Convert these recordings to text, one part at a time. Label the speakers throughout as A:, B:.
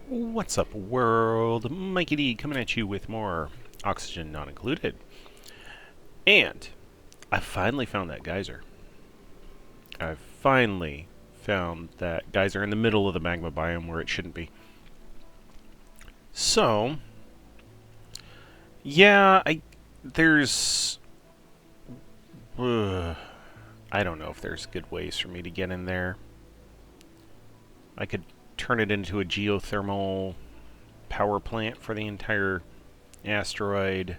A: What's up, world? Mikey D coming at you with more oxygen not included. And I finally found that geyser. I finally found that geyser in the middle of the magma biome where it shouldn't be. So, yeah, there's I don't know if there's good ways for me to get in there. I could turn it into a geothermal power plant for the entire asteroid.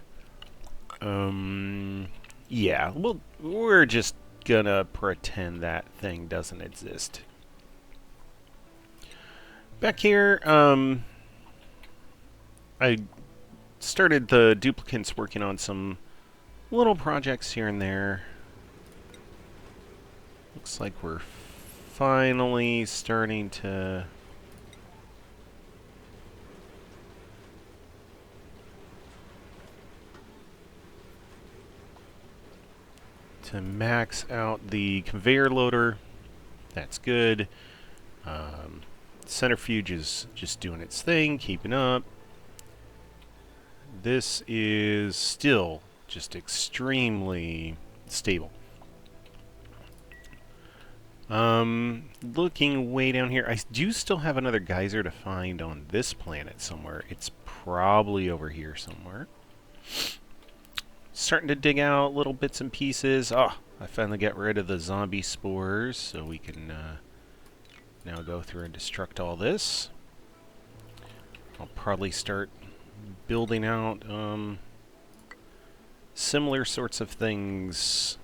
A: Yeah, well, we're just gonna pretend that thing doesn't exist. Back here, I started the duplicants working on some little projects here and there. Looks like we're finally starting to max out the conveyor loader. That's good. Centrifuge is just doing its thing, keeping up. This is still just extremely stable. Looking way down here, I do still have another geyser to find on this planet somewhere. It's probably over here somewhere. Starting to dig out little bits and pieces. Oh, I finally got rid of the zombie spores, so we can now go through and destruct all this. I'll probably start building out similar sorts of things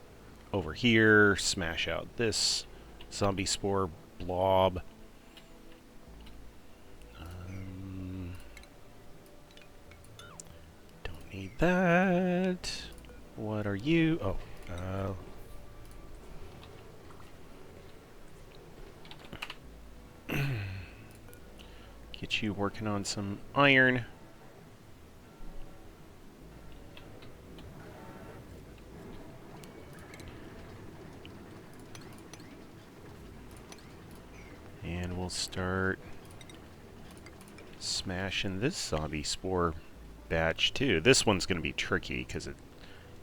A: over here. Smash out this zombie spore blob. Don't need that. What are you? Oh, get you working on some iron. And we'll start smashing this zombie spore batch too. This one's going to be tricky because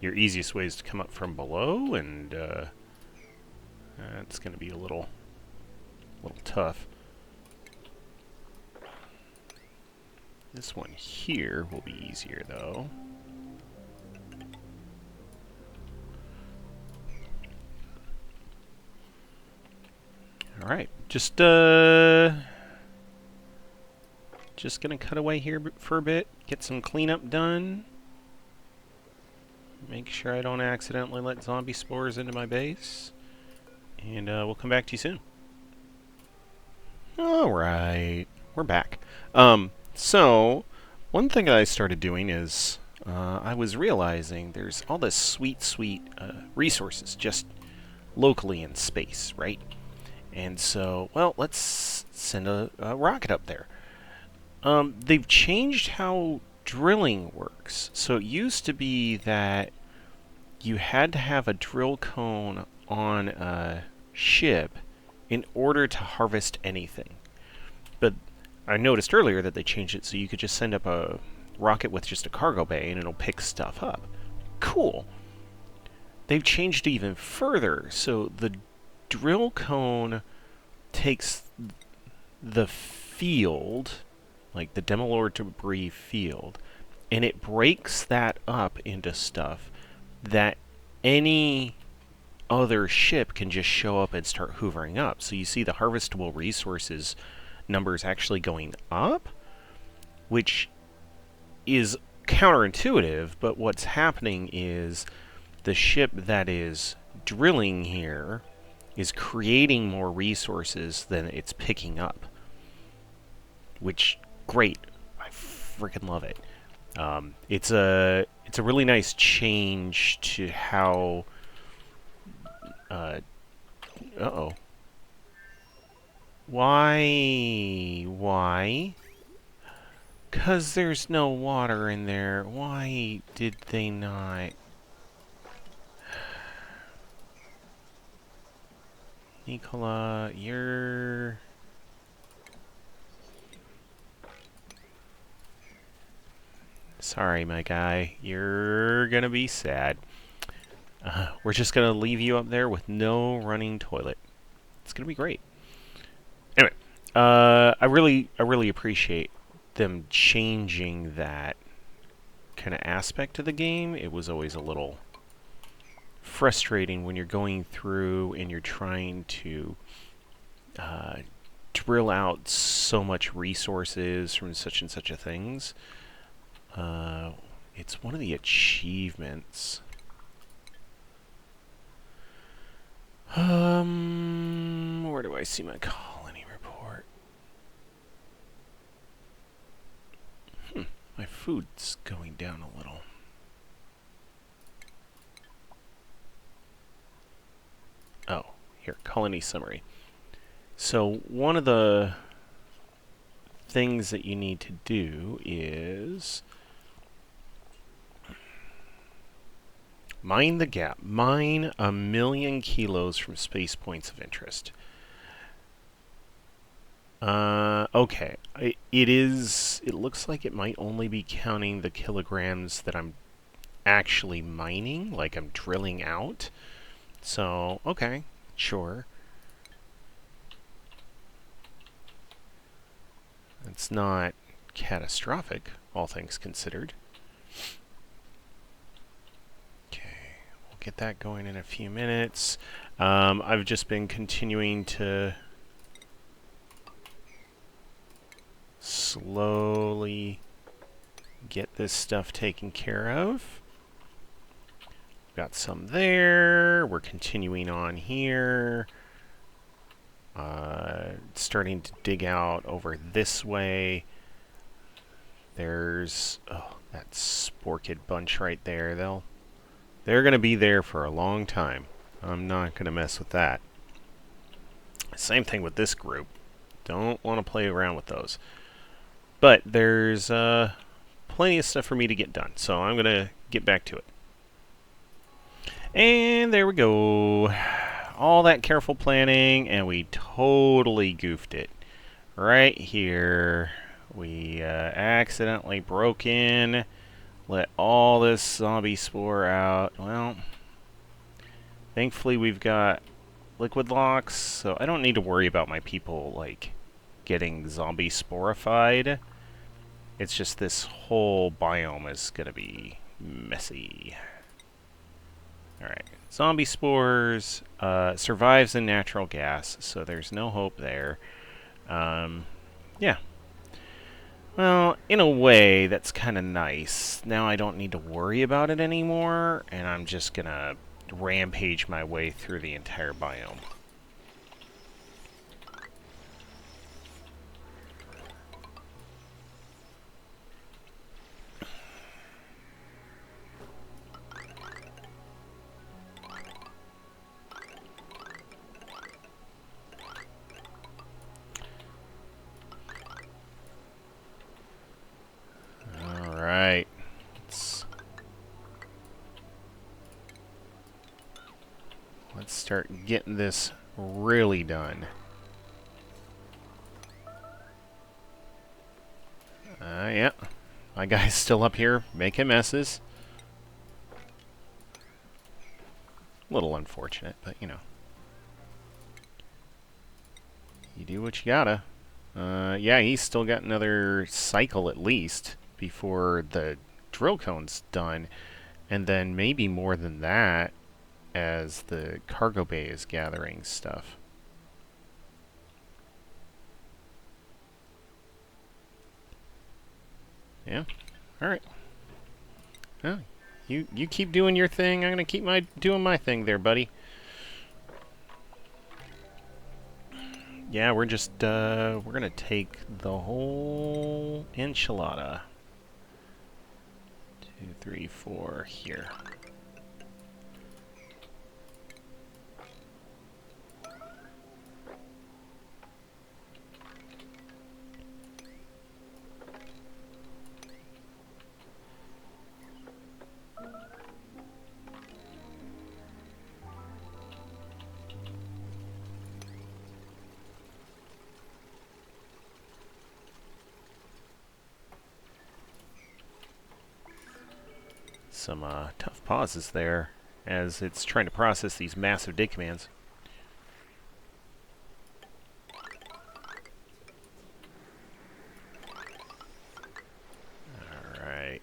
A: your easiest way is to come up from below, and it's going to be a little tough. This one here will be easier though. All right, just gonna cut away here for a bit, get some cleanup done. Make sure I don't accidentally let zombie spores into my base, and we'll come back to you soon. All right, we're back. So one thing that I started doing is I was realizing there's all this sweet resources just locally in space, right? And so, well, let's send a rocket up there. They've changed how drilling works. So it used to be that you had to have a drill cone on a ship in order to harvest anything. But I noticed earlier that they changed it so you could just send up a rocket with just a cargo bay and it'll pick stuff up. Cool. They've changed it even further, so the drill cone takes the field, like the demolord debris field, and it breaks that up into stuff that any other ship can just show up and start hoovering up. So you see the harvestable resources numbers actually going up, which is counterintuitive, but what's happening is the ship that is drilling here is creating more resources than it's picking up. Which, great. I freaking love it. It's a really nice change to how... uh-oh. Why? 'Cause there's no water in there. Why did they not... Nicola, you're... Sorry, my guy. You're gonna be sad. We're just gonna leave you up there with no running toilet. It's gonna be great. Anyway, I really appreciate them changing that kind of aspect of the game. It was always a little frustrating when you're going through and you're trying to drill out so much resources from such and such a things. It's one of the achievements. Where do I see my colony report? My food's going down a little. Oh, here, colony summary. So one of the things that you need to do is mine the gap. Mine 1,000,000 kilos from space points of interest. Okay. It looks like it might only be counting the kilograms that I'm actually mining, like I'm drilling out. So, okay, sure. It's not catastrophic, all things considered. Okay, we'll get that going in a few minutes. I've just been continuing to slowly get this stuff taken care of. Got some there. We're continuing on here. Starting to dig out over this way. There's that sporkid bunch right there. They're gonna be there for a long time. I'm not gonna mess with that. Same thing with this group. Don't want to play around with those. But there's plenty of stuff for me to get done, so I'm gonna get back to it. And there we go. All that careful planning, and we totally goofed it. Right here, we accidentally broke in, let all this zombie spore out. Well, thankfully we've got liquid locks, so I don't need to worry about my people, like, getting zombie sporified. It's just this whole biome is gonna be messy. Alright, zombie spores, survives in natural gas, so there's no hope there. Yeah. Well, in a way, that's kind of nice. Now I don't need to worry about it anymore, and I'm just gonna rampage my way through the entire biome. Alright. Let's start getting this really done. Yeah. My guy's still up here making messes. A little unfortunate, but you know. You do what you gotta. Yeah, he's still got another cycle at least before the drill cone's done. And then maybe more than that as the cargo bay is gathering stuff. Yeah. Alright. Well, you keep doing your thing. I'm gonna keep doing my thing there, buddy. Yeah, we're just we're gonna take the whole enchilada. 2, 3, 4 here. some tough pauses there as it's trying to process these massive dig commands. Alright.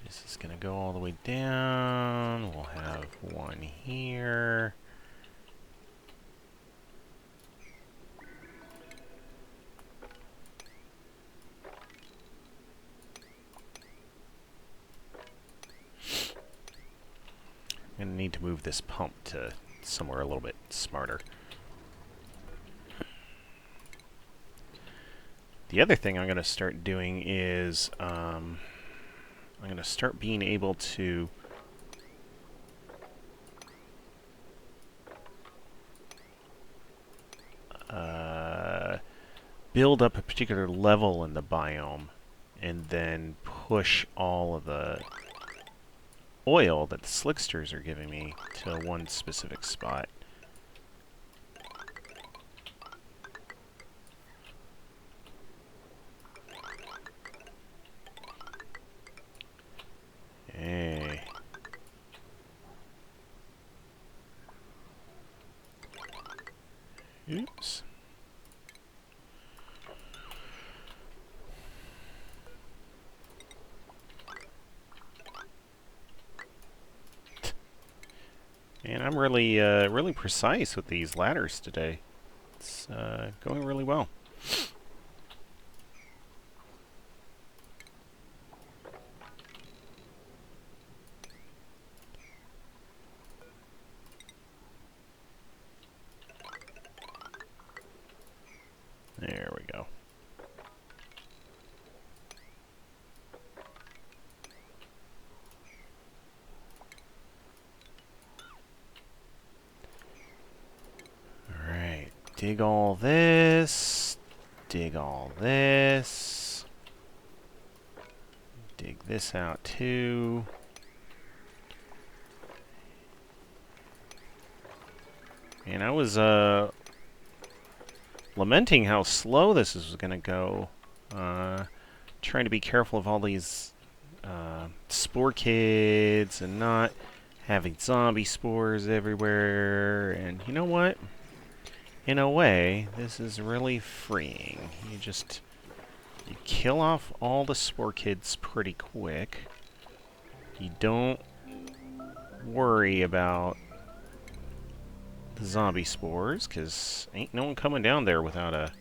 A: This is going to go all the way down. We'll have one here. I'm going to need to move this pump to somewhere a little bit smarter. The other thing I'm going to start doing is I'm going to start being able to build up a particular level in the biome and then push all of the oil that the slicksters are giving me to one specific spot. Hey. Oops. And I'm really, really precise with these ladders today. It's going really well. There we go. Alright, dig all this, dig all this, dig this out too. And I was lamenting how slow this is going to go. Trying to be careful of all these spore kids and not having zombie spores everywhere. And you know what? In a way, this is really freeing. You kill off all the spore kids pretty quick. You don't worry about the zombie spores, because ain't no one coming down there without a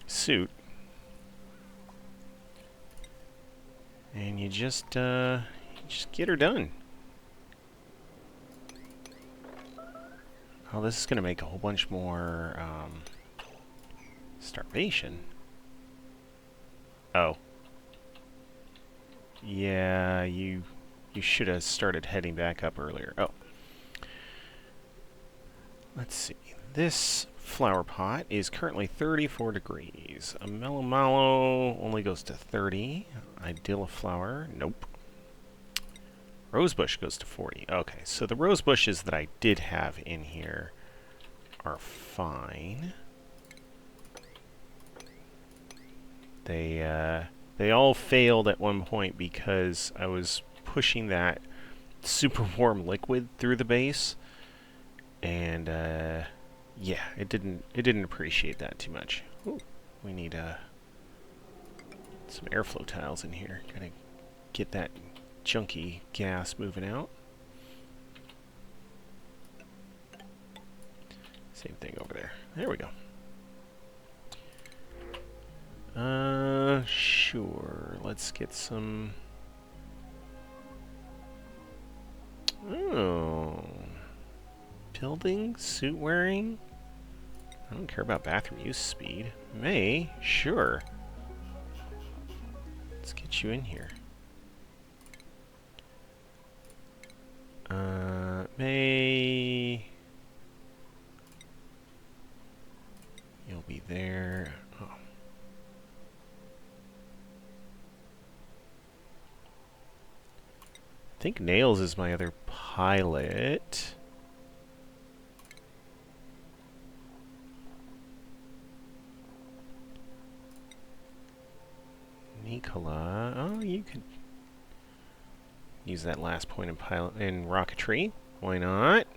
A: suit. And you just get her done. Oh, this is going to make a whole bunch more starvation. Oh. Yeah, you should have started heading back up earlier. Oh. Let's see. This flower pot is currently 34 degrees. A mellow mallow only goes to 30. Ideal flower, nope. Rosebush goes to 40. Okay, so the rose bushes that I did have in here are fine. They all failed at one point because I was pushing that super warm liquid through the base. And yeah, it didn't appreciate that too much. Ooh, we need some airflow tiles in here. Gotta get that junky gas moving out. Same thing over there. There we go. Sure. Let's get some. Oh. Building, suit wearing. I don't care about bathroom use speed. May, sure. Let's get you in here. May. You'll be there. Oh. I think Nails is my other pilot. Nicola. Oh, you could use that last point in pilot in rocketry. Why not?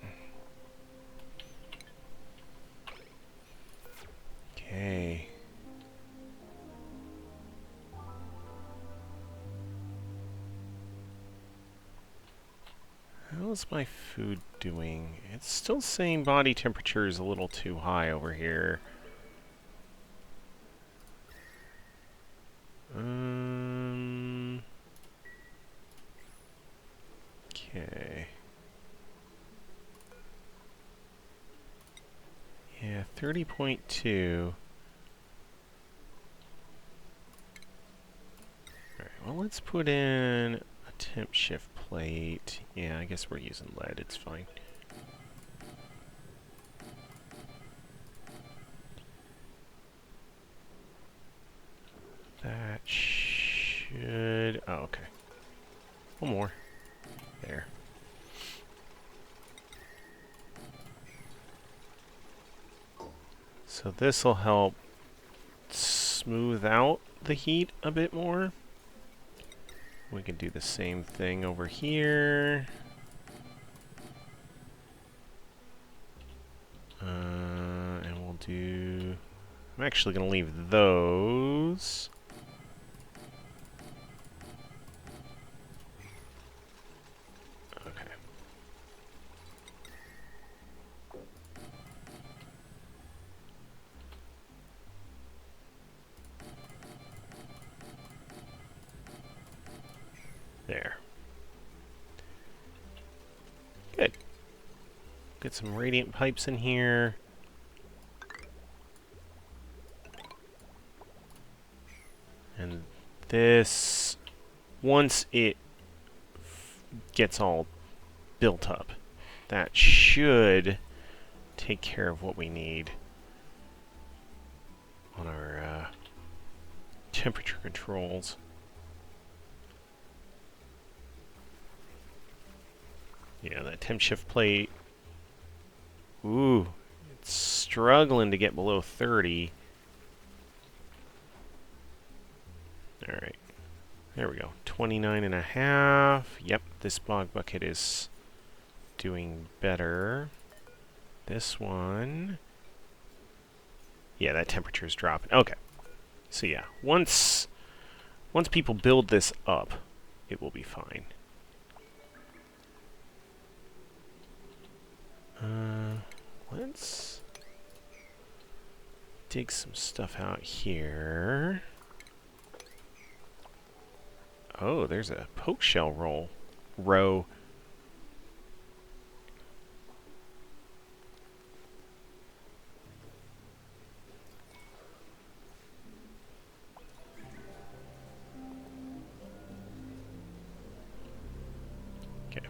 A: Okay. How's my food doing? It's still saying body temperature is a little too high over here. Okay. Yeah, 30.2. Alright, well, let's put in a temp shift plate. Yeah, I guess we're using lead. It's fine. That should... Oh, okay. One more. There. So this will help smooth out the heat a bit more. We can do the same thing over here. And we'll do... I'm actually going to leave those. Okay. There. Good. Get some radiant pipes in here. And this, once it gets all built up, that should take care of what we need on our temperature controls. Yeah, that temp shift plate. Ooh, it's struggling to get below 30. Alright, there we go. 29.5. Yep, this bog bucket is doing better. This one... Yeah, that temperature is dropping. Okay. So yeah, once people build this up, it will be fine. Let's dig some stuff out here. Oh, there's a poke shell row. Okay.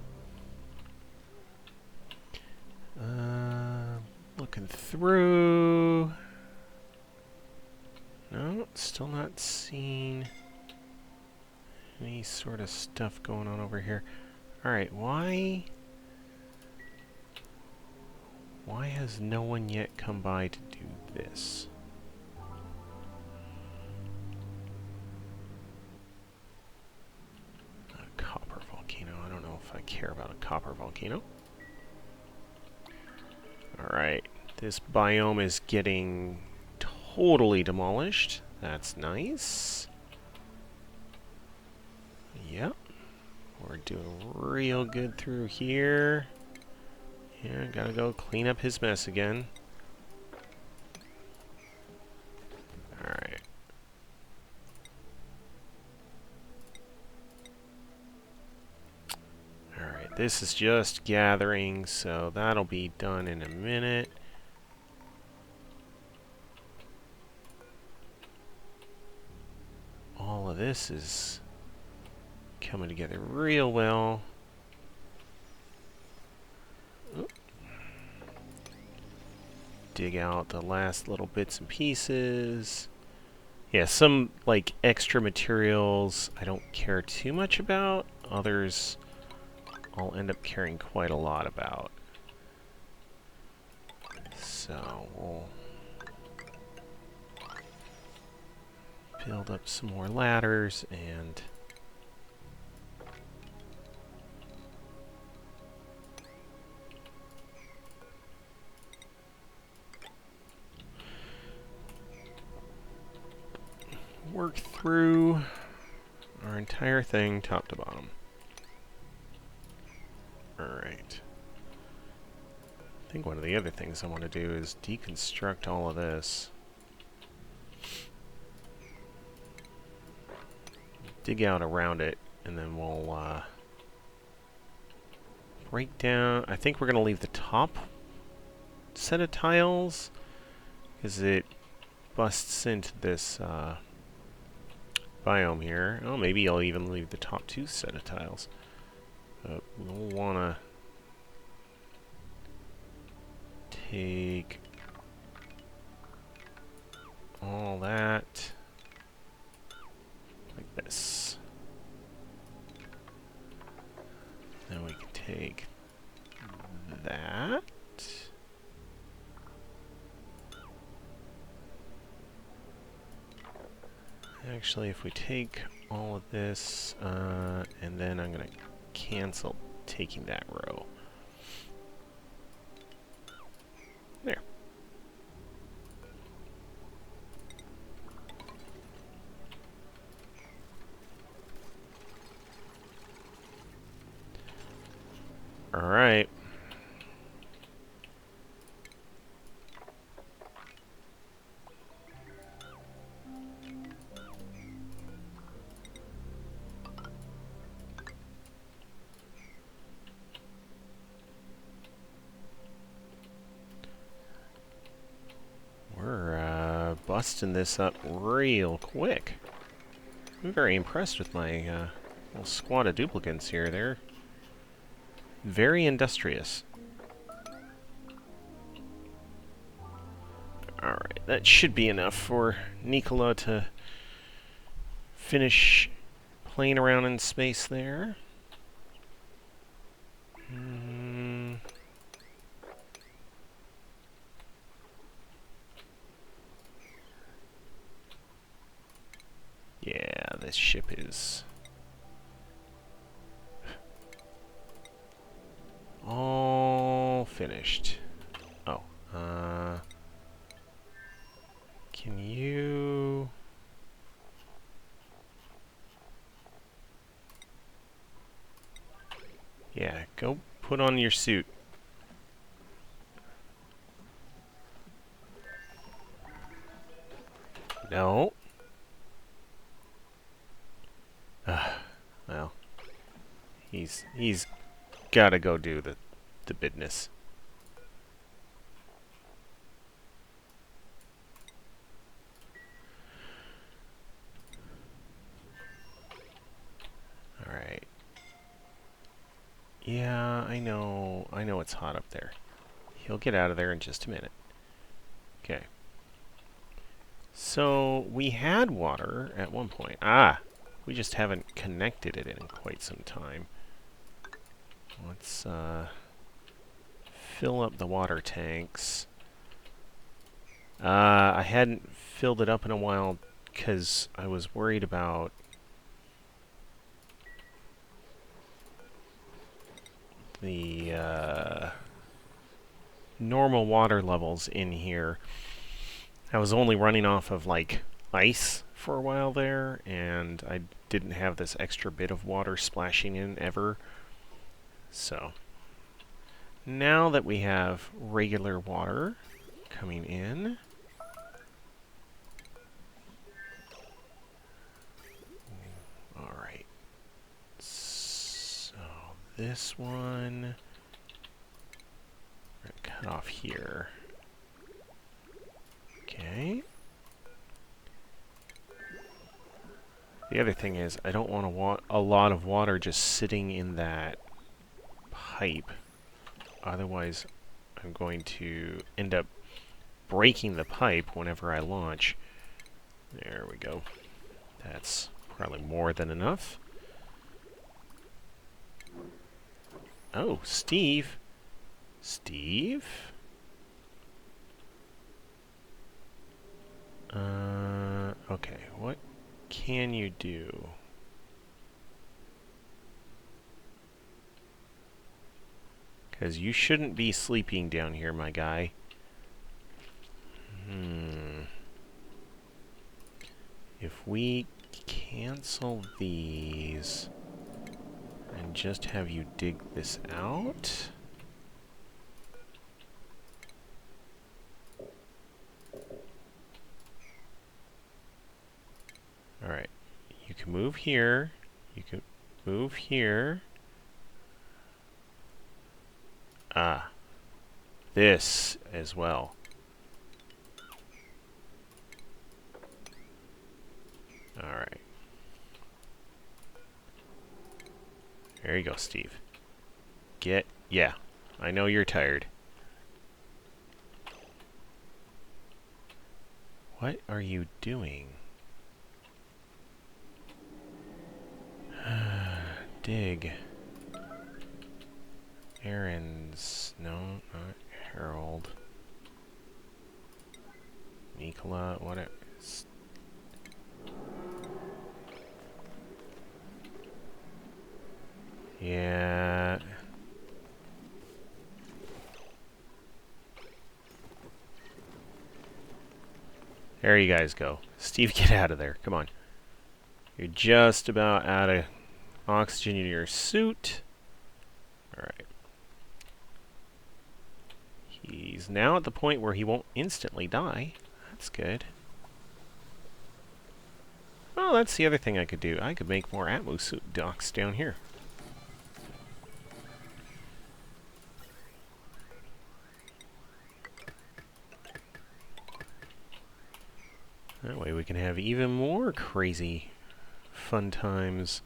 A: Looking through. No, still not seeing any sort of stuff going on over here. Alright, why has no one yet come by to do this? A copper volcano. I don't know if I care about a copper volcano. Alright, this biome is getting totally demolished. That's nice. Yep. We're doing real good through here. Yeah, gotta go clean up his mess again. Alright. Alright, this is just gathering, so that'll be done in a minute. All of this is coming together real well. Oop. Dig out the last little bits and pieces. Yeah, some like extra materials I don't care too much about. Others I'll end up caring quite a lot about. So we'll build up some more ladders and work through our entire thing top to bottom. Alright. I think one of the other things I want to do is deconstruct all of this. Dig out around it, and then we'll break down. I think we're going to leave the top set of tiles, because it busts into this biome here. Oh, maybe I'll even leave the top two set of tiles. But we'll want to take all that like this. Then we can take that. Actually, if we take all of this, and then I'm going to cancel taking that row. There. All right. We're busting this up real quick. I'm very impressed with my little squad of duplicants here. They're very industrious. Alright, that should be enough for Nicola to finish playing around in space there. Yeah, this ship is all finished. Oh, can you... Yeah, go put on your suit. No. Well, he's gotta go do the business. All right. Yeah, I know it's hot up there. He'll get out of there in just a minute. Okay. So we had water at one point. We just haven't connected it in quite some time. Let's fill up the water tanks. I hadn't filled it up in a while because I was worried about the normal water levels in here. I was only running off of like ice for a while there, and I didn't have this extra bit of water splashing in ever. So now that we have regular water coming in, all right. So this one, we're gonna cut off here. Okay. The other thing is, I don't want a lot of water just sitting in that pipe. Otherwise, I'm going to end up breaking the pipe whenever I launch. There we go. That's probably more than enough. Oh, Steve. Steve? Okay, what can you do? Because you shouldn't be sleeping down here, my guy. if we cancel these and just have you dig this out. Alright, you can move here, you can move here. Ah, this as well. Alright. There you go, Steve. Yeah, I know you're tired. What are you doing? Dig. Aaron's. No, not Harold. Nicola, what is... Yeah. There you guys go. Steve, get out of there. Come on. You're just about out of oxygen in your suit. Alright. He's now at the point where he won't instantly die. That's good. Oh, that's the other thing I could do. I could make more Atmo suit docks down here. That way we can have even more crazy fun times.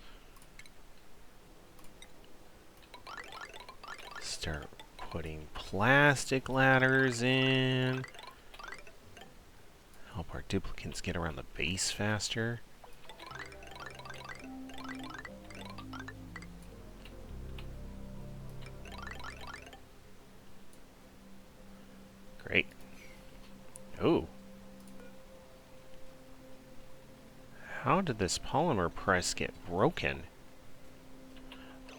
A: Start putting plastic ladders in. Help our duplicates get around the base faster. Great. Oh. How did this polymer press get broken?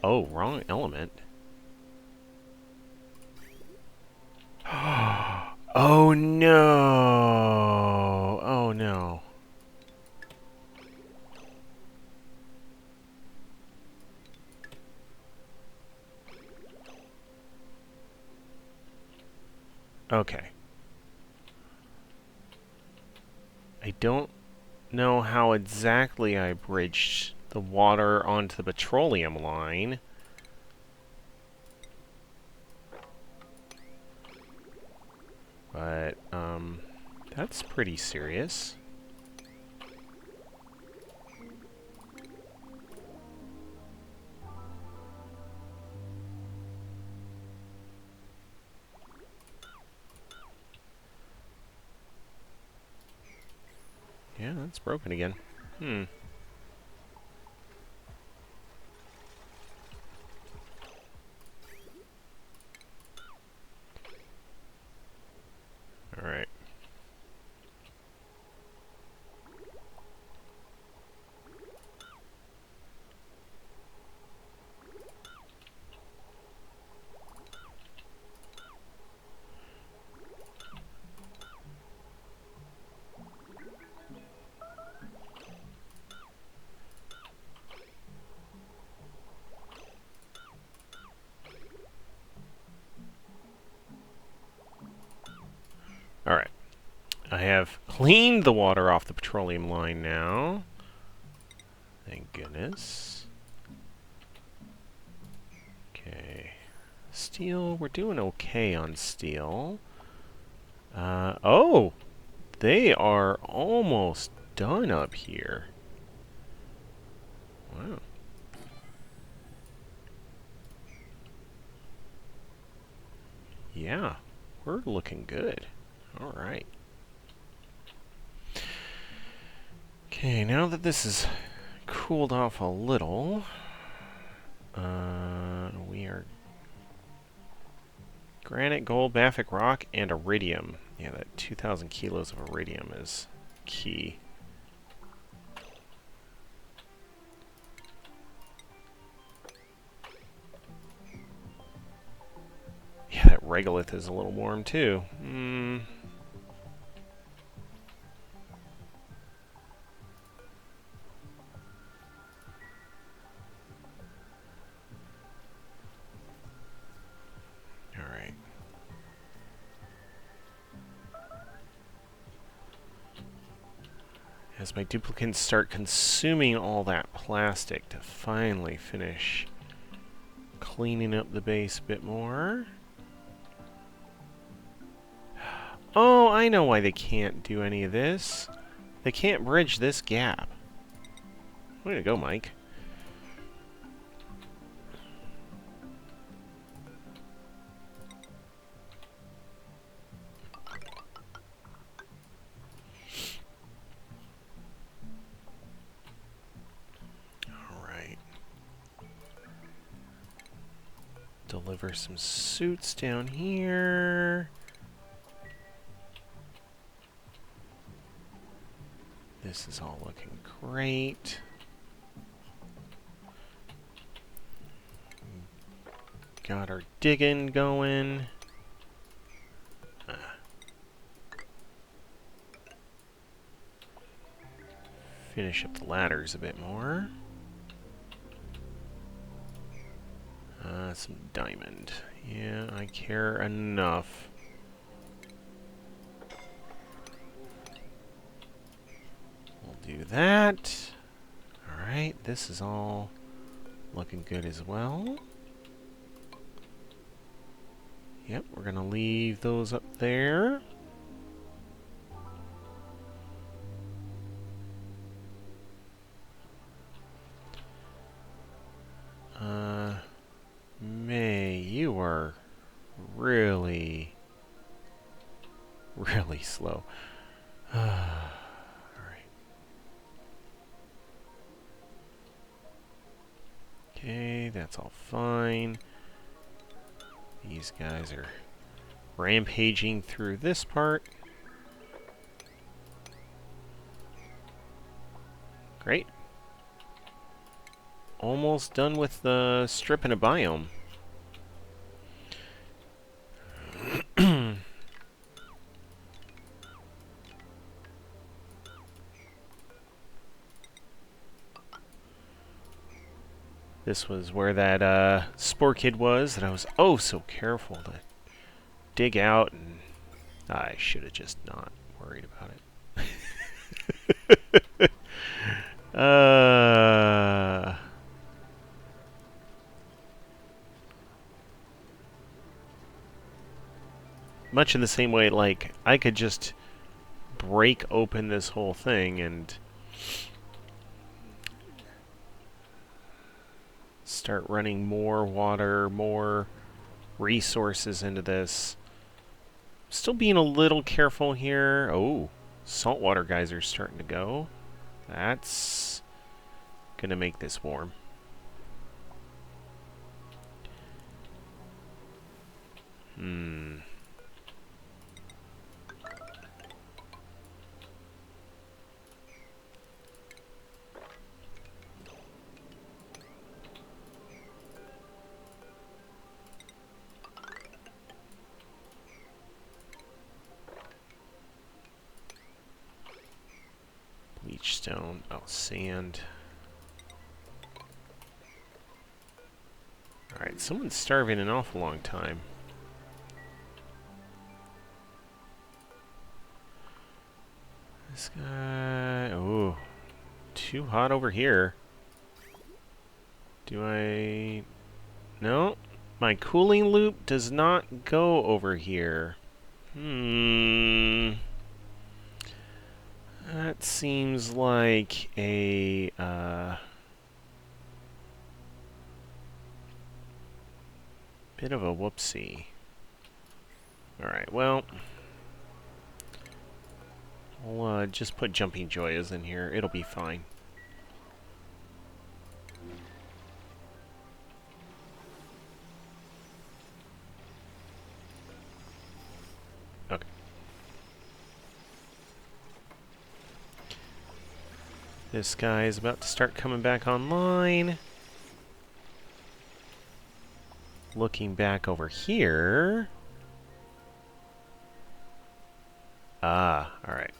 A: Oh, wrong element. Oh no! Oh no. Okay. I don't know how exactly I bridged the water onto the petroleum line. But, that's pretty serious. Yeah, that's broken again. Alright. Alright. I have cleaned the water off the petroleum line now. Thank goodness. Okay. Steel, we're doing okay on steel. Oh! They are almost done up here. Wow. Yeah, we're looking good. Alright. Okay, now that this has cooled off a little, we are granite, gold, baffic rock, and iridium. Yeah, that 2,000 kilos of iridium is key. Yeah, that regolith is a little warm too. as my duplicates start consuming all that plastic to finally finish cleaning up the base a bit more. Oh, I know why they can't do any of this. They can't bridge this gap. Way to go, Mike. Deliver some suits down here. This is all looking great. Got our digging going. Finish up the ladders a bit more. Some diamond. Yeah, I care enough. We'll do that. Alright, this is all looking good as well. Yep, we're gonna leave those up there. May, you are really slow. Alright. Okay, that's all fine. These guys are rampaging through this part. Great. Almost done with the stripping a biome. This was where that spore kid was that I was oh so careful to dig out, and I should have just not worried about it. Much in the same way, like, I could just break open this whole thing and start running more water, more resources into this. Still being a little careful here. Oh, saltwater geysers starting to go. That's gonna make this warm. Bleach stone. Oh, sand. Alright, someone's starving an awful long time. This guy... Oh, too hot over here. Do I... No, my cooling loop does not go over here. That seems like a... bit of a whoopsie. Alright, well... I'll just put jumping joyas in here. It'll be fine. Okay. This guy is about to start coming back online. Looking back over here. Ah, alright.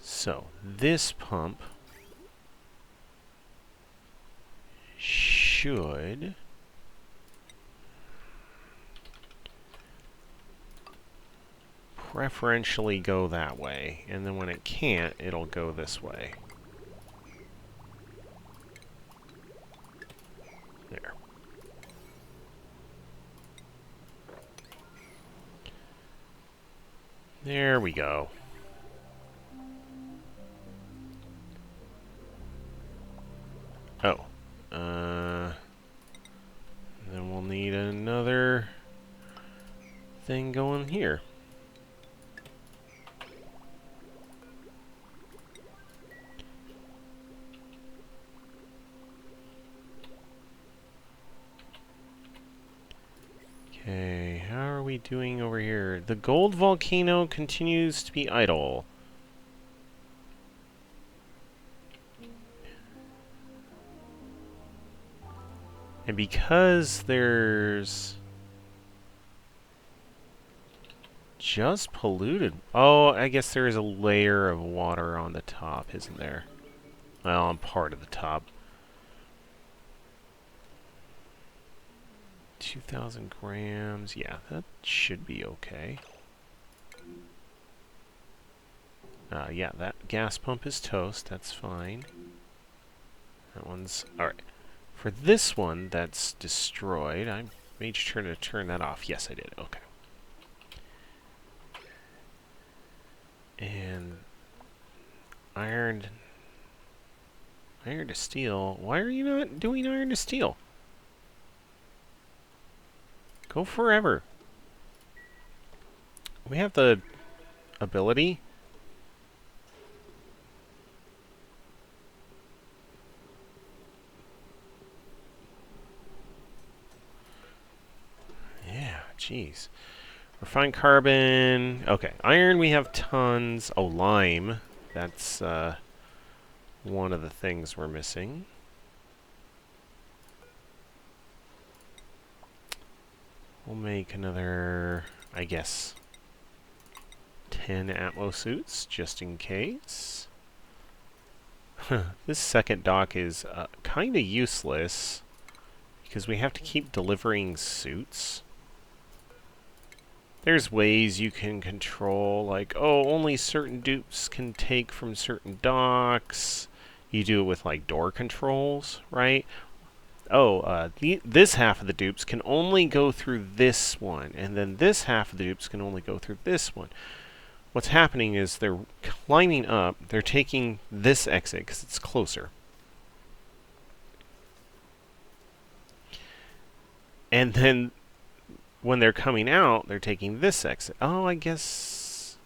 A: So, this pump should preferentially go that way, and then when it can't, it'll go this way. There. There we go. Oh. Then we'll need another thing going here. Okay, how are we doing over here? The gold volcano continues to be idle. And because there's just polluted... Oh, I guess there is a layer of water on the top, isn't there? Well, on part of the top. 2,000 grams. Yeah, that should be okay. Yeah, that gas pump is toast. That's fine. That one's... Alright. For this one that's destroyed, I made sure to turn that off. Yes, I did. Okay. And iron to steel. Why are you not doing iron to steel? Go forever. We have the ability. Yeah, jeez. Refined carbon. Okay, iron we have tons. Oh, lime. That's one of the things we're missing. We'll make another, I guess, 10 Atmo suits, just in case. This second dock is kind of useless, because we have to keep delivering suits. There's ways you can control, like, oh, only certain dupes can take from certain docks. You do it with, like, door controls, right? Oh, this half of the dupes can only go through this one, and then this half of the dupes can only go through this one. What's happening is they're climbing up, they're taking this exit because it's closer. And then when they're coming out, they're taking this exit. Oh, I guess...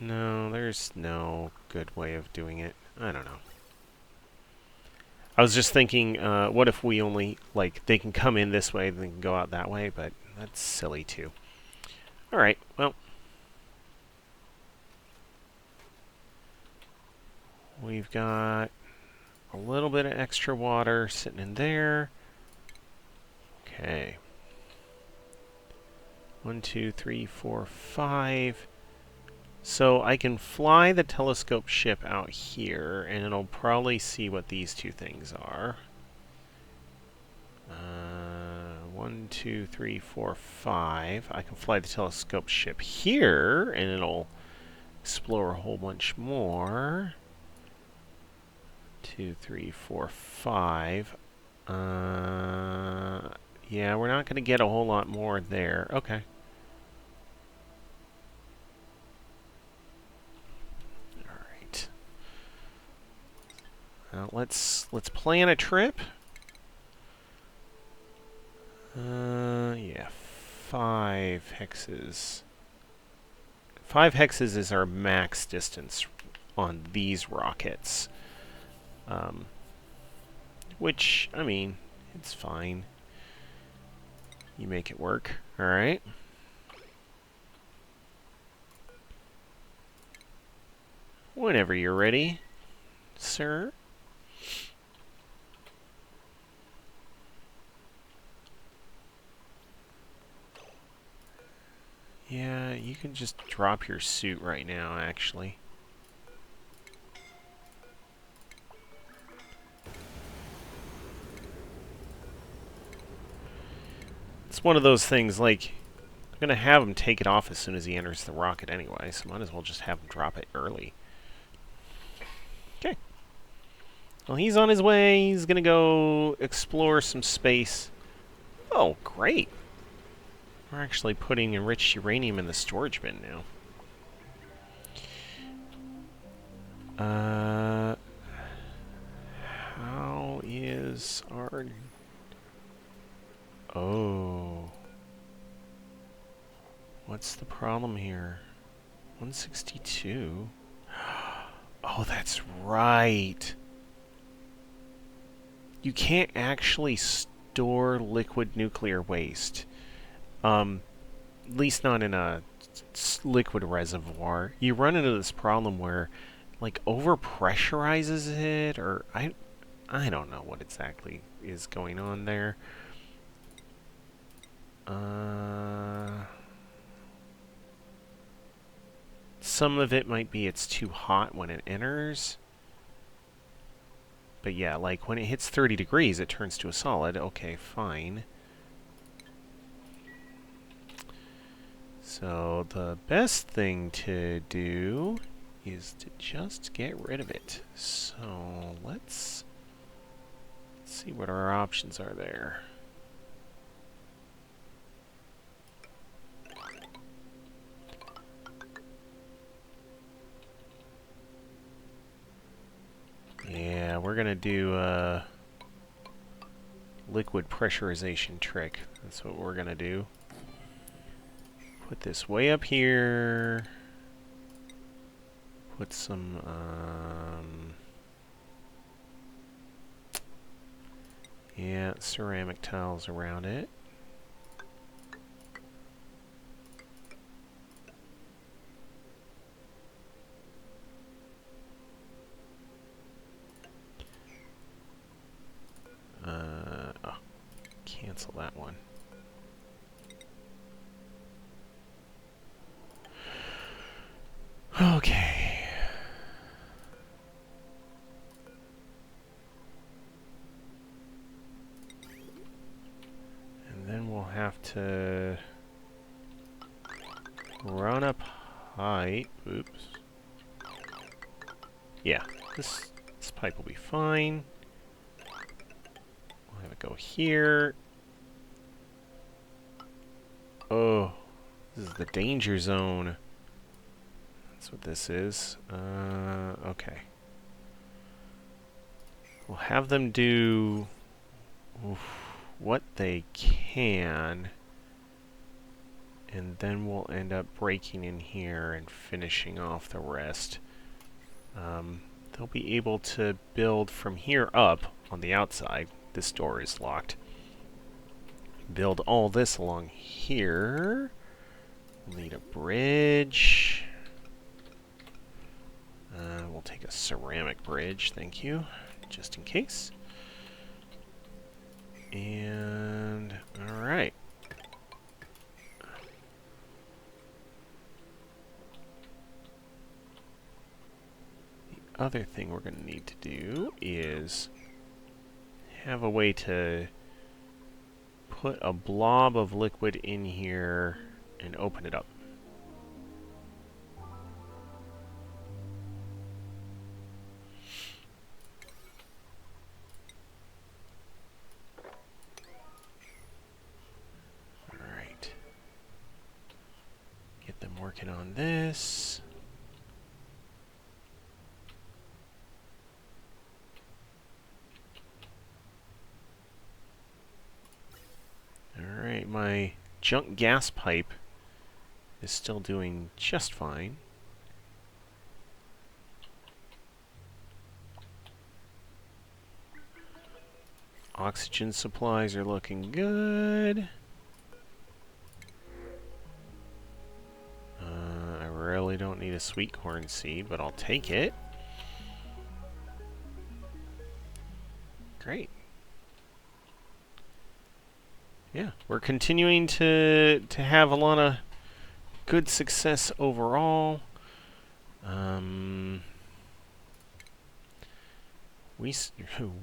A: No, there's no good way of doing it. I don't know. I was just thinking, what if we only, like, they can come in this way, then they can go out that way, but that's silly too. Alright, well. We've got a little bit of extra water sitting in there. Okay. 1, 2, 3, 4, 5. So I can fly the telescope ship out here, and it'll probably see what these two things are. 1, 2, 3, 4, 5. I can fly the telescope ship here, and it'll explore a whole bunch more. 2, 3, 4, 5. Yeah, we're not going to get a whole lot more there. Okay. Let's plan a trip. Yeah, 5 hexes. 5 hexes is our max distance on these rockets. Which, I mean, it's fine. You make it work, alright? Whenever you're ready, sir. Yeah, you can just drop your suit right now, actually. It's one of those things, like, I'm going to have him take it off as soon as he enters the rocket anyway, so might as well just have him drop it early. Okay. Well, he's on his way. He's going to go explore some space. Oh, great. We're actually putting enriched uranium in the storage bin now. How is our... Oh. What's the problem here? 162? Oh, that's right. You can't actually store liquid nuclear waste. At least not in a liquid reservoir. You run into this problem where, like, overpressurizes it, or I don't know what exactly is going on there. Some of it might be it's too hot when it enters. But yeah, like when it hits 30 degrees, it turns to a solid. Okay, fine. So the best thing to do is to just get rid of it. So let's see what our options are there. Yeah, we're gonna do a liquid pressurization trick. That's what we're gonna do. Put this way up here. Put some yeah, ceramic tiles around it. Oh, cancel that one. Okay. And then we'll have to run up height. Oops. Yeah, this pipe will be fine. We'll have it go here. Oh, this is the danger zone. That's what this is. Okay. We'll have them do what they can, and then we'll end up breaking in here and finishing off the rest. They'll be able to build from here up on the outside. This door is locked. Build all this along here. We'll need a bridge. We'll take a ceramic bridge, thank you, just in case. And, alright. The other thing we're going to need to do is have a way to put a blob of liquid in here and open it up. Alright. Get them working on this. Alright, my junk gas pipe is still doing just fine. Oxygen supplies are looking good. I really don't need a sweet corn seed, but I'll take it. Great. Yeah, we're continuing to have a lot of good success overall.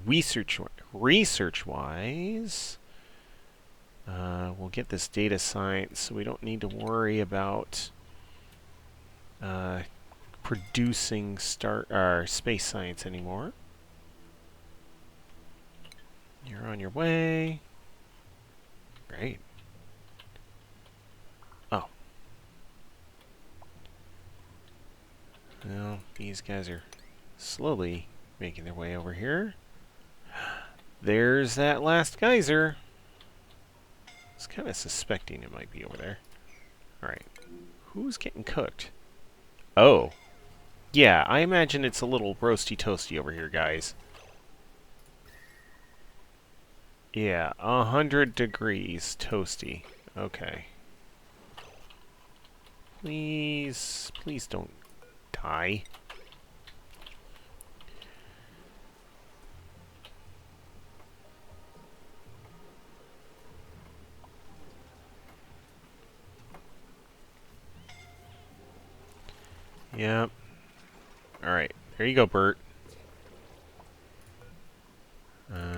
A: Research-wise, We'll get this data science, so we don't need to worry about producing space science anymore. You're on your way. Great. Oh. Well, these guys are slowly making their way over here. There's that last geyser. I was kind of suspecting it might be over there. Alright. Who's getting cooked? Oh. Yeah, I imagine it's a little roasty toasty over here, guys. Yeah, 100 degrees toasty. Okay. Please, please don't die. Yep. Alright, there you go, Bert.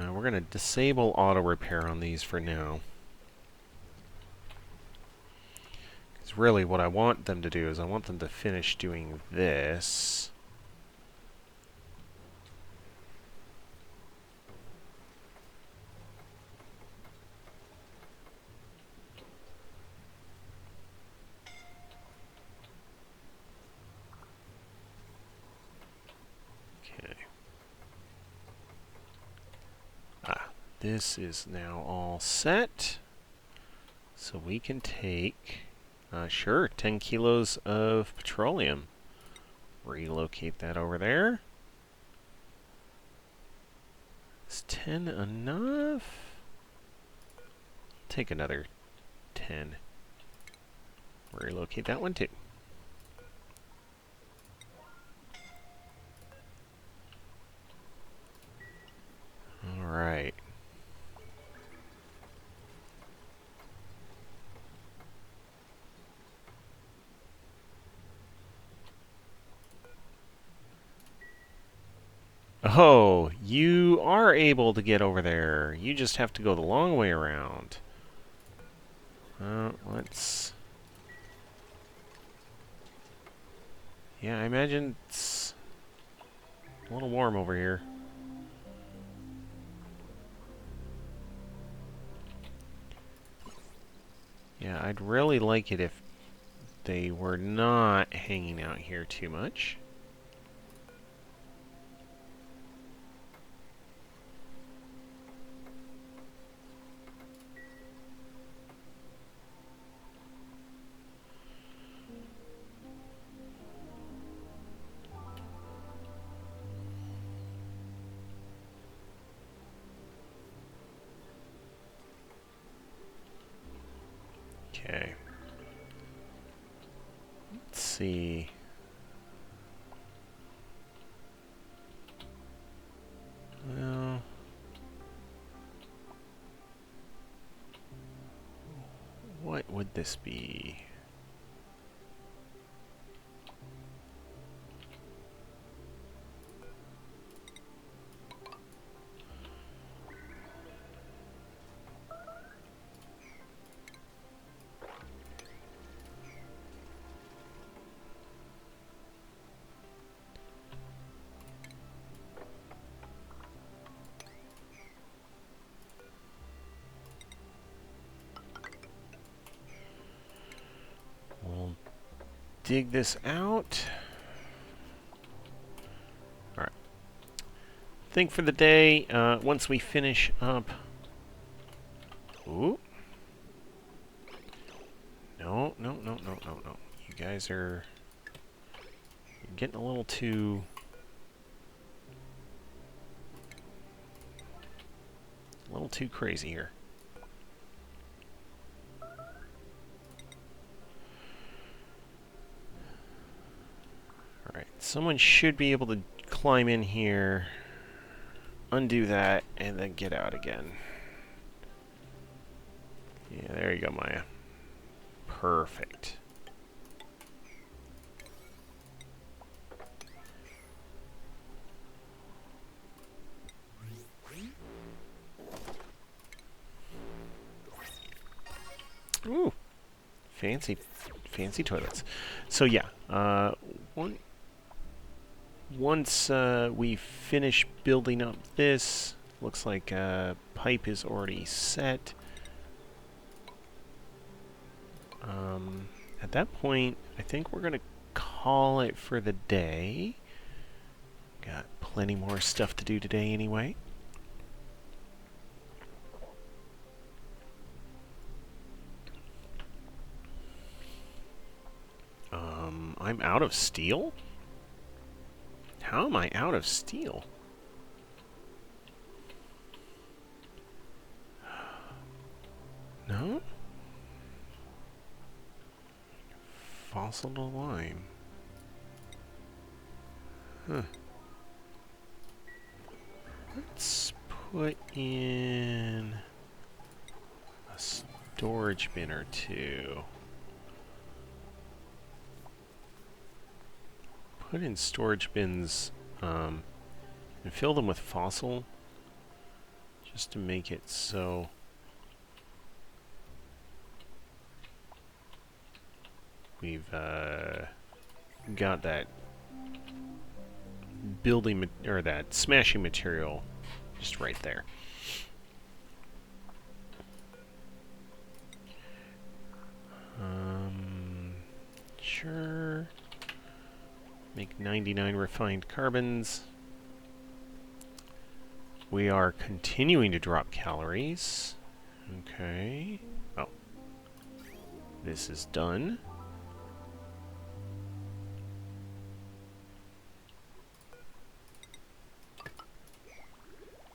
A: We're going to disable auto repair on these for now. Because really what I want them to do is I want them to finish doing this. This is now all set. So we can take, sure, 10 kilos of petroleum. Relocate that over there. Is 10 enough? Take another 10. Relocate that one too. All right. Oh, you are able to get over there. You just have to go the long way around. Let's... Yeah, I imagine it's a little warm over here. Yeah, I'd really like it if they were not hanging out here too much. Okay. Let's see. Well, what would this be? We'll dig this out. Alright. Think for the day, once we finish up... Ooh. No. You guys are getting a little too... crazy here. Alright, someone should be able to climb in here, undo that, and then get out again. Yeah, there you go, Maya. Perfect. Fancy, fancy toilets. So yeah, once we finish building up this, looks like pipe is already set. At that point, I think we're gonna call it for the day. Got plenty more stuff to do today anyway. I'm out of steel? How am I out of steel? No? Fossil to lime. Huh. Let's put in a storage bin or two. Put in storage bins and fill them with fossil just to make it so we've got that building or that smashing material just right there. Sure. Make 99 refined carbons. We are continuing to drop calories. Okay. Oh. This is done.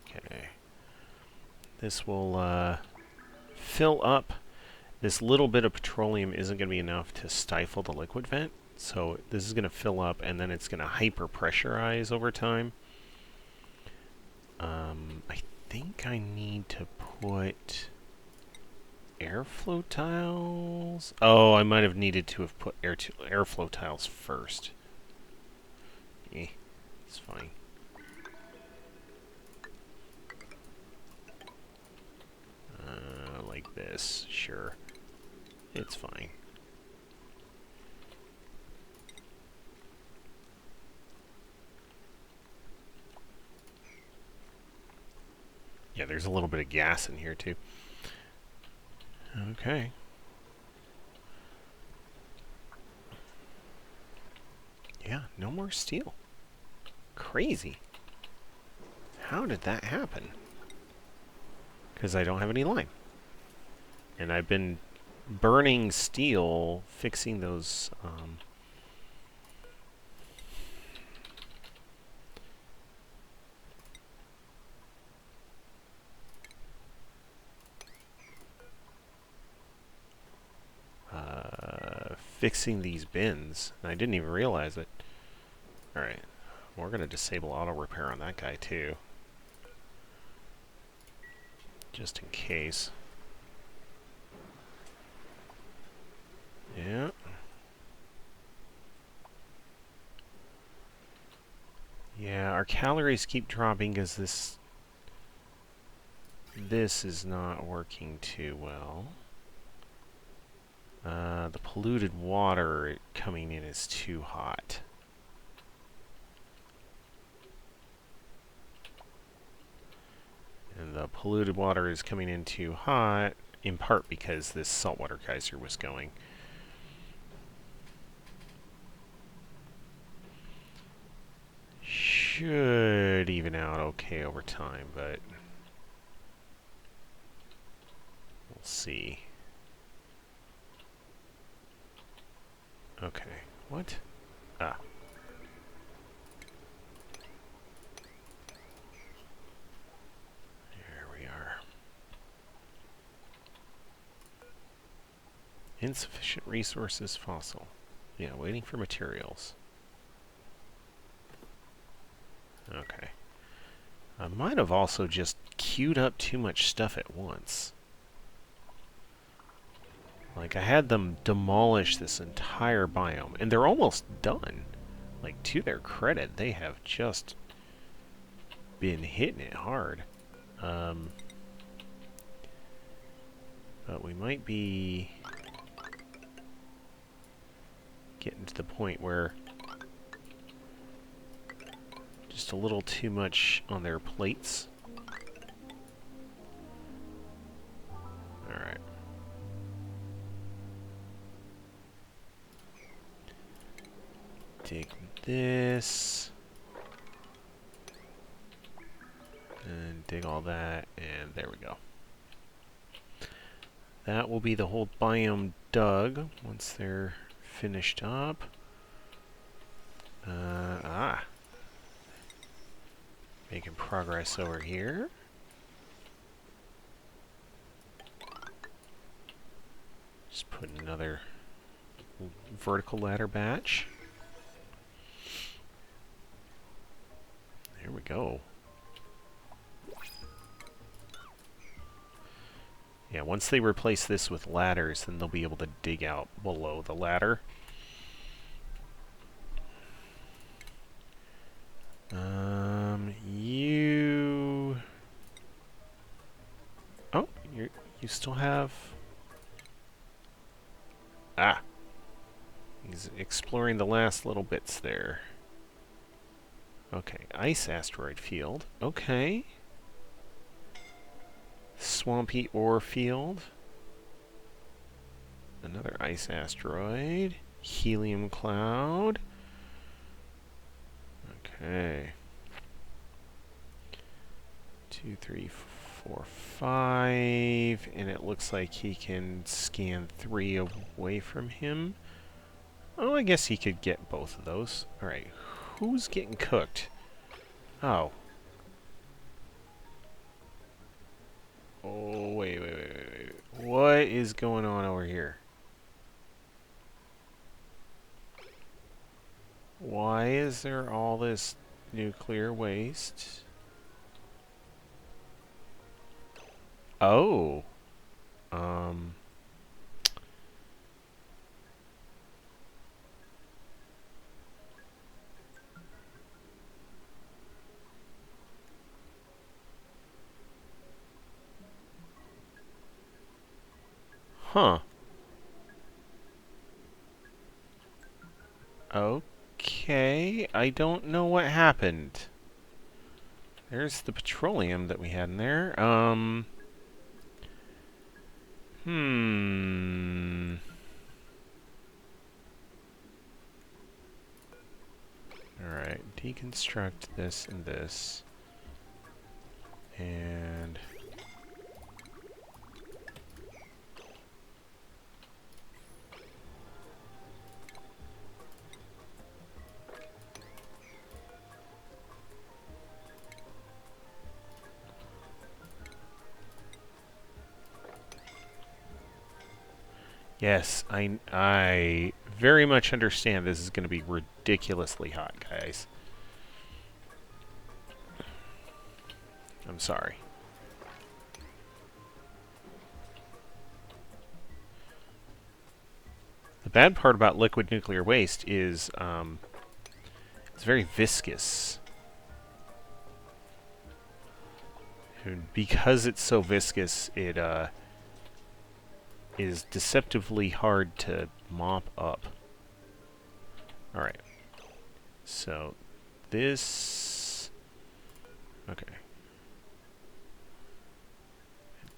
A: Okay. This will fill up. This little bit of petroleum isn't going to be enough to stifle the liquid vent. So this is going to fill up, and then it's going to hyper pressurize over time. I think I need to put airflow tiles. Oh, I might have needed to have put airflow tiles first. It's fine. Like this, sure. It's fine. Yeah, there's a little bit of gas in here too. Okay. Yeah, no more steel. Crazy. How did that happen? Because I don't have any lime. And I've been burning steel, fixing those fixing these bins, and I didn't even realize it. Alright, we're going to disable auto repair on that guy too. Just in case. Yeah. Yeah, our calories keep dropping because this is not working too well. The polluted water coming in is too hot. And the polluted water is coming in too hot, in part because this saltwater geyser was going. Should even out okay over time, but we'll see. Okay, what? Ah. There we are. Insufficient resources fossil. Yeah, waiting for materials. Okay. I might have also just queued up too much stuff at once. Like, I had them demolish this entire biome, and they're almost done. Like, to their credit, they have just been hitting it hard. But we might be getting to the point where just a little too much on their plates. Alright. Dig this. And dig all that, and there we go. That will be the whole biome dug once they're finished up. Making progress over here. Just put another vertical ladder batch. There we go. Yeah, once they replace this with ladders, then they'll be able to dig out below the ladder. You... Oh, you still have... Ah! He's exploring the last little bits there. Okay, ice asteroid field. Okay. Swampy ore field. Another ice asteroid. Helium cloud. Okay. 2, 3, 4, 5. And it looks like he can scan 3 away from him. Oh, I guess he could get both of those. Alright. Who's getting cooked? Oh. Oh, wait. What is going on over here? Why is there all this nuclear waste? Oh. Huh. Okay, I don't know what happened. There's the petroleum that we had in there. Alright, deconstruct this and this. And... Yes, I very much understand this is going to be ridiculously hot, guys. I'm sorry. The bad part about liquid nuclear waste is it's very viscous. And because it's so viscous, it is deceptively hard to mop up. Alright. So, this... Okay.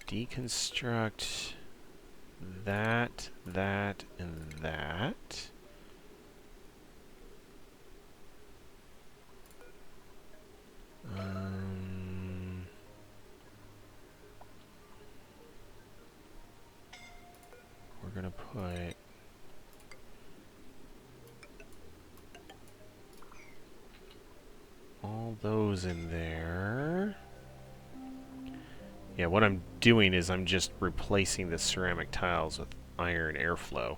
A: Deconstruct that, and that. We're gonna put all those in there. Yeah, what I'm doing is I'm just replacing the ceramic tiles with iron airflow.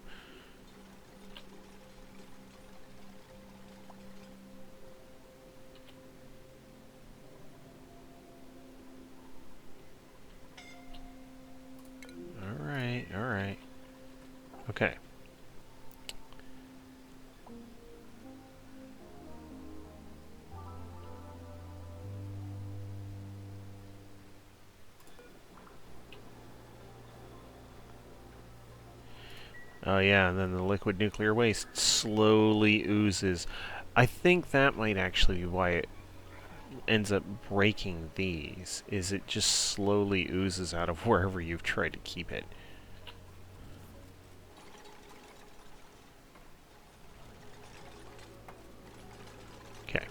A: Alright. Okay. Oh yeah, and then the liquid nuclear waste slowly oozes. I think that might actually be why it ends up breaking these, is it just slowly oozes out of wherever you've tried to keep it. Okay.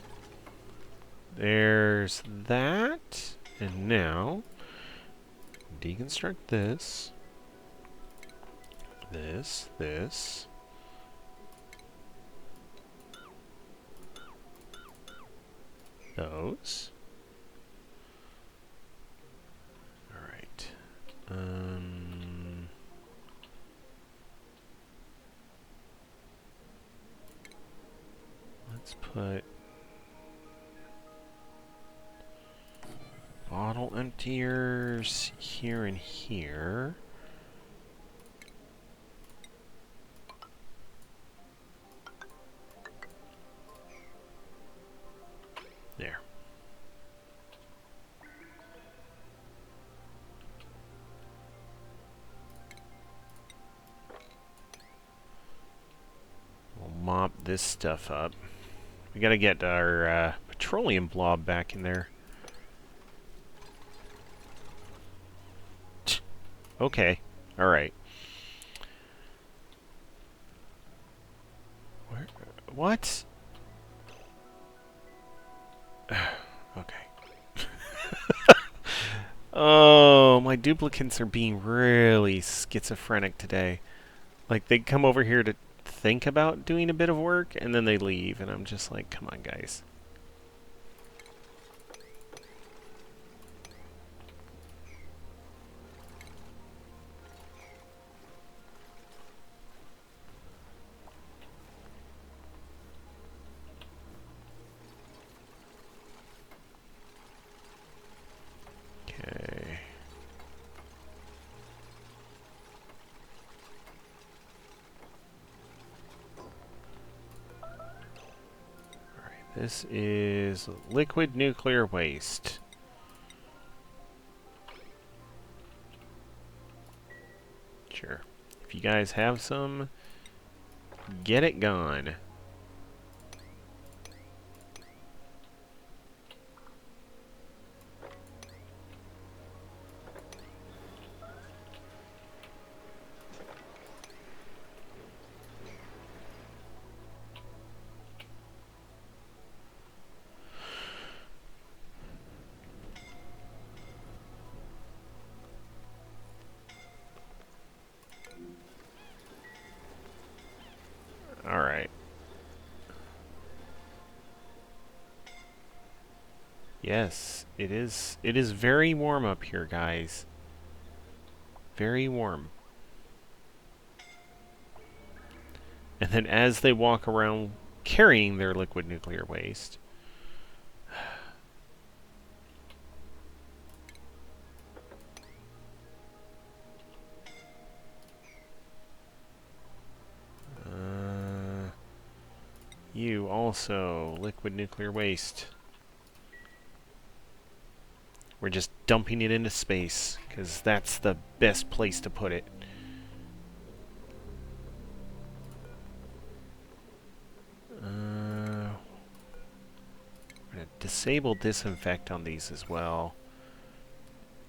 A: There's that. And now, deconstruct this. This. Those. Alright. Let's put bottle emptiers here and here. There. We'll mop this stuff up. We gotta get our petroleum blob back in there. Okay. Alright. Where? What? Okay. Oh, my duplicants are being really schizophrenic today. Like, they come over here to think about doing a bit of work, and then they leave, and I'm just like, come on, guys. Okay. This is liquid nuclear waste. Sure. If you guys have some, get it gone. Alright. Yes, it is. It is very warm up here, guys. Very warm. And then as they walk around carrying their liquid nuclear waste, you also, liquid nuclear waste. We're just dumping it into space, because that's the best place to put it. I'm going to disable disinfect on these as well.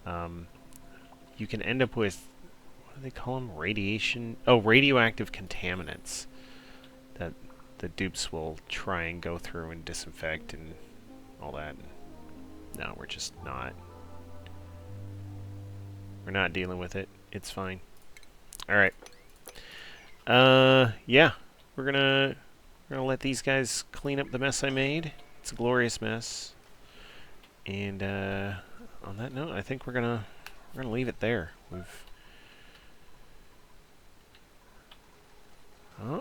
A: You can end up with, what do they call them? Radiation? Oh, radioactive contaminants that the dupes will try and go through and disinfect and all that. No, we're just not. We're not dealing with it. It's fine. Alright. Yeah. We're gonna let these guys clean up the mess I made. It's a glorious mess. And on that note, I think we're gonna leave it there.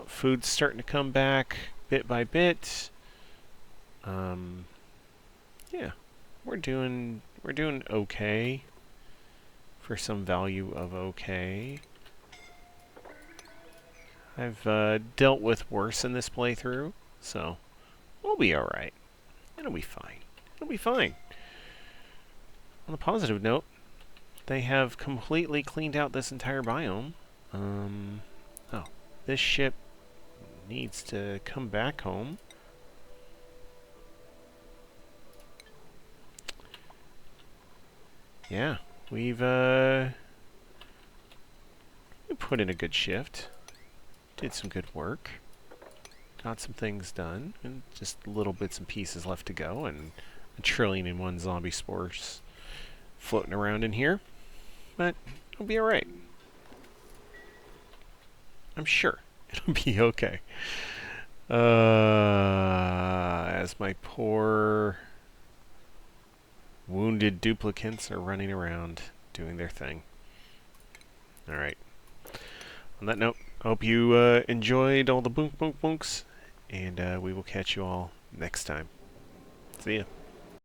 A: Food's starting to come back bit by bit. Yeah, we're doing okay for some value of okay. I've dealt with worse in this playthrough, so we'll be alright. It'll be fine. It'll be fine. On a positive note, they have completely cleaned out this entire biome. Oh, this ship needs to come back home. Yeah, we put in a good shift. Did some good work. Got some things done, and just little bits and pieces left to go, and 1,000,000,001 zombie spores floating around in here. But it'll be alright. I'm sure it'll be okay. As my poor wounded duplicates are running around doing their thing. Alright. On that note, I hope you enjoyed all the boonks, and we will catch you all next time. See ya.